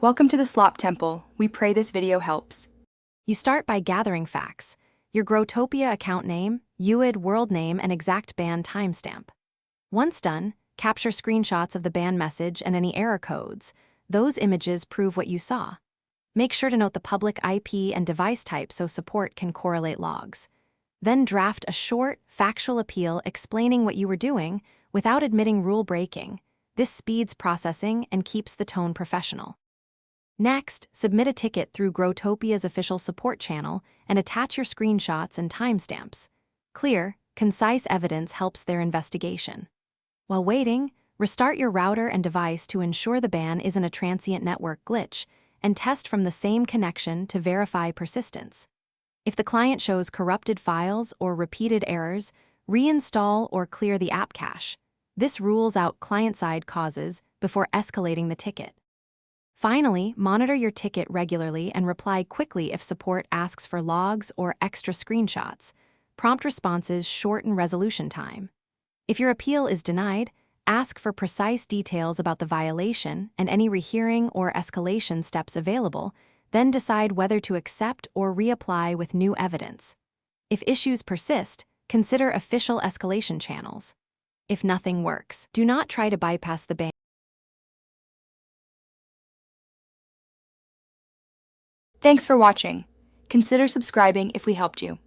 Welcome to the Slop Temple. We pray this video helps. You start by gathering facts: your Growtopia account name, UID world name, and exact ban timestamp. Once done, capture screenshots of the ban message and any error codes. Those images prove what you saw. Make sure to note the public IP and device type so support can correlate logs. Then draft a short, factual appeal explaining what you were doing without admitting rule breaking. This speeds processing and keeps the tone professional. Next, submit a ticket through Growtopia's official support channel and attach your screenshots and timestamps. Clear, concise evidence helps their investigation. While waiting, restart your router and device to ensure the ban isn't a transient network glitch, and test from the same connection to verify persistence. If the client shows corrupted files or repeated errors, reinstall or clear the app cache. This rules out client-side causes before escalating the ticket. Finally, monitor your ticket regularly and reply quickly if support asks for logs or extra screenshots. Prompt responses shorten resolution time. If your appeal is denied, ask for precise details about the violation and any rehearing or escalation steps available, then decide whether to accept or reapply with new evidence. If issues persist, consider official escalation channels. If nothing works, do not try to bypass the ban. Thanks for watching. Consider subscribing if we helped you.